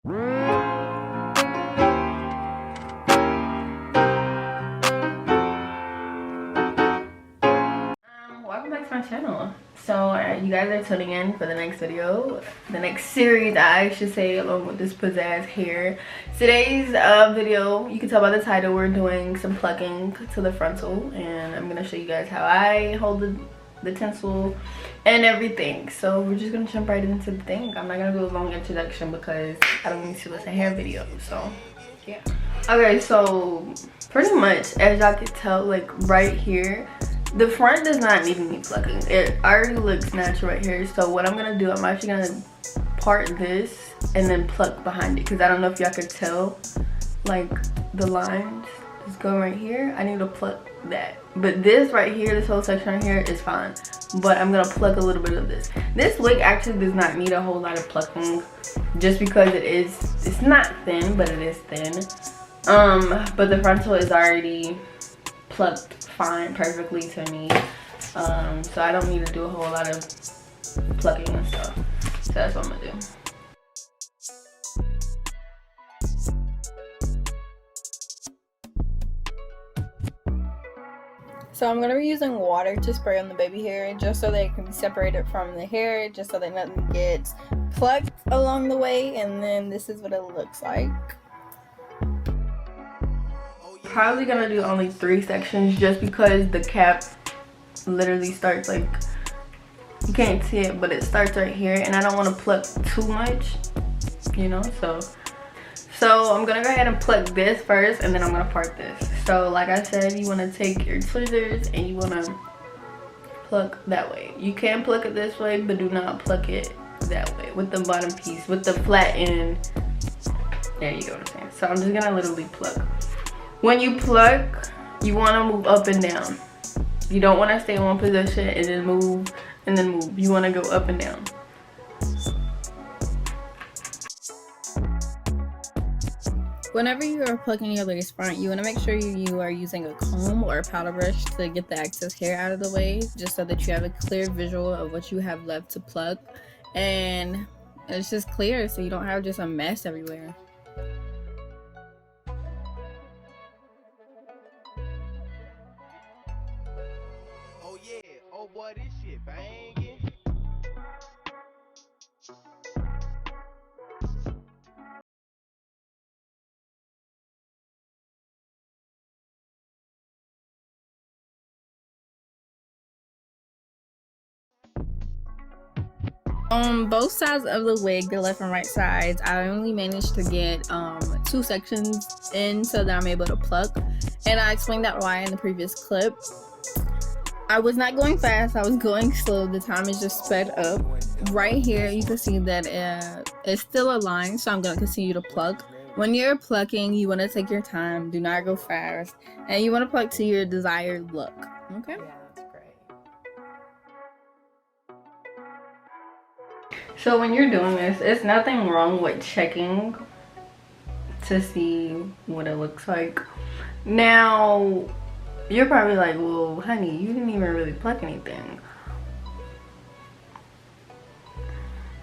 Welcome back to my channel. So you guys are tuning in for the next video, the next series I should say, along with this pizzazz hair. Today's video, you can tell by the title, we're doing some plucking to the frontal, and I'm gonna show you guys how I hold the tinsel and everything. So we're just gonna jump right into the thing. I'm not gonna do a long introduction because I don't need to. It's a hair video, so yeah. Okay, so pretty much as y'all can tell, like right here, the front does not need any plucking. It already looks natural right here. So what I'm gonna do, I'm actually gonna part this and then pluck behind it, because I don't know if y'all could tell, like the lines just go right here. I need to pluck that, but this right here, this whole section right here is fine, but I'm gonna pluck a little bit of this. This wig actually does not need a whole lot of plucking, just because it's not thin, but it is thin. But the frontal is already plucked fine, perfectly to me, so I don't need to do a whole lot of plucking and stuff. So that's what I'm gonna do. So I'm gonna be using water to spray on the baby hair, just so they can be separated from the hair, just so that nothing gets plucked along the way. And then this is what it looks like. Probably gonna do only 3 sections, just because the cap literally starts, like, you can't see it, but it starts right here, and I don't want to pluck too much, you know. So I'm gonna go ahead and pluck this first, and then I'm gonna part this. So like I said, you want to take your tweezers and you want to pluck that way. You can pluck it this way, but do not pluck it that way with the bottom piece, with the flat end. There you go, what I'm saying. So I'm just gonna literally pluck. When you pluck, you want to move up and down. You don't want to stay in one position and then move and then move. You want to go up and down. Whenever you are plucking your lace front, you want to make sure you are using a comb or a powder brush to get the excess hair out of the way, just so that you have a clear visual of what you have left to pluck, and it's just clear, so you don't have just a mess everywhere. Oh yeah, oh boy, this shit banging. On both sides of the wig, the left and right sides, I only managed to get 2 sections in so that I'm able to pluck, and I explained that why in the previous clip. I was not going fast, I was going slow. The time is just sped up. Right here you can see that it's still aligned, so I'm going to continue to pluck. When you're plucking, you want to take your time, do not go fast, and you want to pluck to your desired look. Okay? So when you're doing this, it's nothing wrong with checking to see what it looks like. Now, you're probably like, well, honey, you didn't even really pluck anything.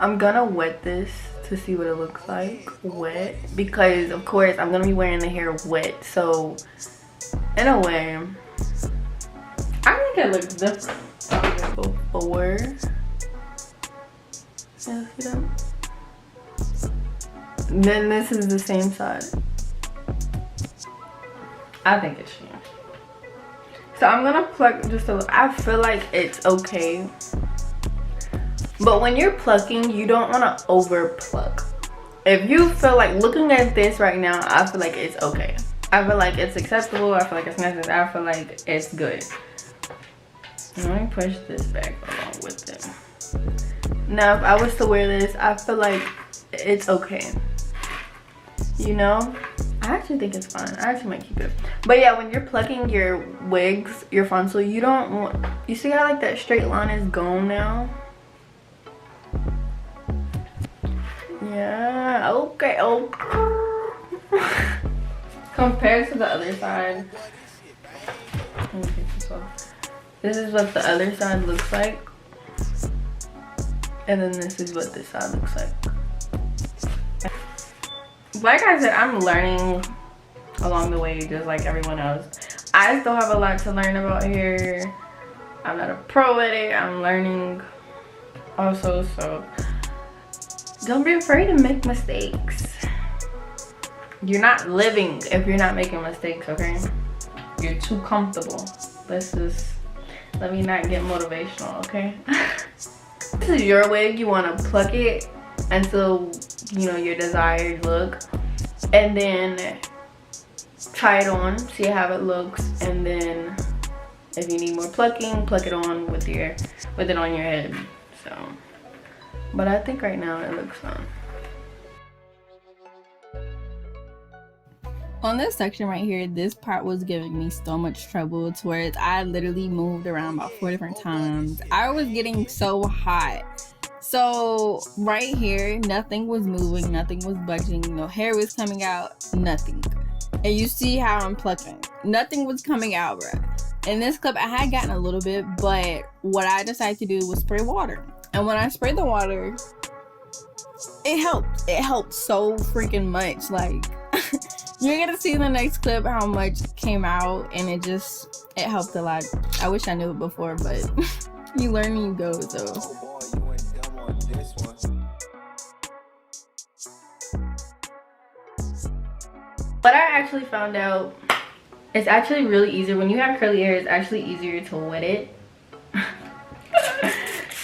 I'm gonna wet this to see what it looks like, wet, because of course I'm gonna be wearing the hair wet. So in a way, I think it looks different before. Yeah, see that? Then this is the same side. I think it's changed. So I'm gonna pluck just a little. I feel like it's okay, but when you're plucking, you don't want to over pluck. If you feel like, looking at this right now, I feel like it's okay. I feel like it's acceptable. I feel like it's necessary. I feel like it's good. Let me push this back along with it. Now if I was to wear this, I feel like it's okay, you know. I actually think it's fine. I actually might keep it. But yeah, when you're plucking your wigs, your frontal, you don't want, you see how like that straight line is gone now? Yeah, okay, compared to the other side, let me take this off. This is what the other side looks like, and then this is what this side looks like. like I said, I'm learning along the way just like everyone else. I still have a lot to learn about hair. I'm not a pro at it. I'm learning also, so don't be afraid to make mistakes. You're not living if you're not making mistakes, okay? You're too comfortable. Let me not get motivational, okay? This is your wig. You want to pluck it until, you know, your desired look, and then try it on, see how it looks, and then if you need more plucking, pluck it on with it on your head. So, but I think right now it looks fun. On this section right here, this part was giving me so much trouble to where I literally moved around about 4 different times. I was getting so hot. So right here, nothing was moving, nothing was budging, no hair was coming out, nothing. And you see how I'm plucking. Nothing was coming out, bruh. In this clip, I had gotten a little bit, but what I decided to do was spray water. And when I sprayed the water, it helped. It helped so freaking much. Like, you're gonna see in the next clip how much came out, and it helped a lot. I wish I knew it before, but you learn and you go, so. But I actually found out it's actually really easier when you have curly hair. It's actually easier to wet it.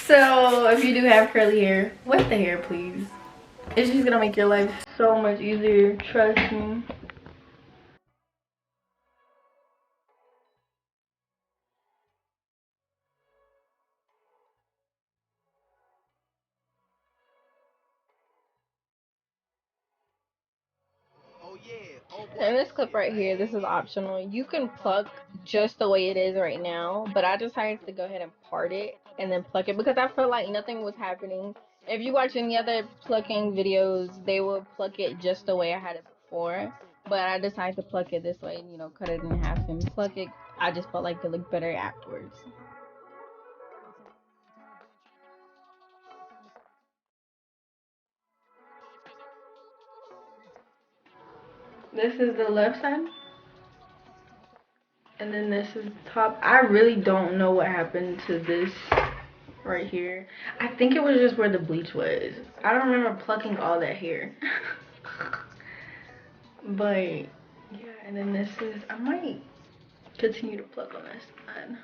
So if you do have curly hair, wet the hair, please. It's just gonna make your life so much easier, trust me. In this clip right here, this is optional. You can pluck just the way it is right now, but I decided to go ahead and part it and then pluck it because I felt like nothing was happening. If you watch any other plucking videos, they will pluck it just the way I had it before, but I decided to pluck it this way, you know, cut it in half and pluck it. I just felt like it looked better afterwards. This is the left side, and then this is the top. I really don't know what happened to this right here. I think it was just where the bleach was. I don't remember plucking all that hair. But yeah, and then this is, I might continue to pluck on this side.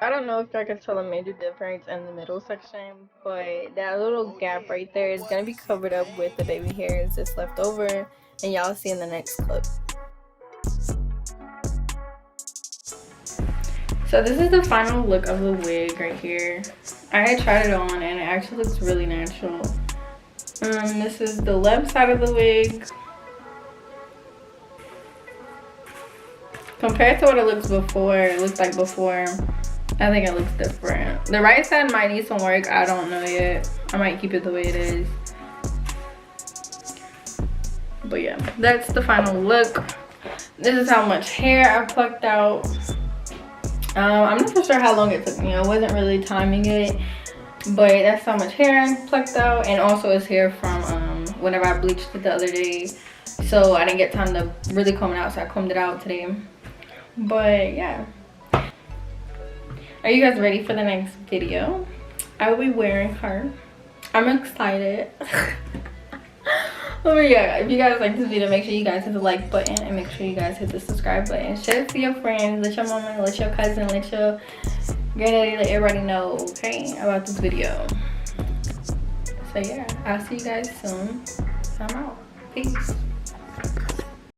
I don't know if I can tell a major difference in the middle section, but that little gap right there is going to be covered up with the baby hairs that's left over, and y'all see in the next clip. So this is the final look of the wig right here. I had tried it on and it actually looks really natural. This is the left side of the wig. Compared to what it looks like before, I think it looks different. The right side might need some work. I don't know yet. I might keep it the way it is. But yeah, that's the final look. This is how much hair I plucked out. I'm not for sure how long it took me. I wasn't really timing it. But that's how much hair I plucked out. And also it's hair from whenever I bleached it the other day. So I didn't get time to really comb it out. So I combed it out today. But yeah. Are you guys ready for the next video? I will be wearing her. I'm excited. Oh my god, if you guys like this video, make sure you guys hit the like button and make sure you guys hit the subscribe button. Share it to your friends, let your mama, let your cousin, let your granddaddy, let everybody know, okay, about this video. So yeah, I'll see you guys soon. I'm out. Peace.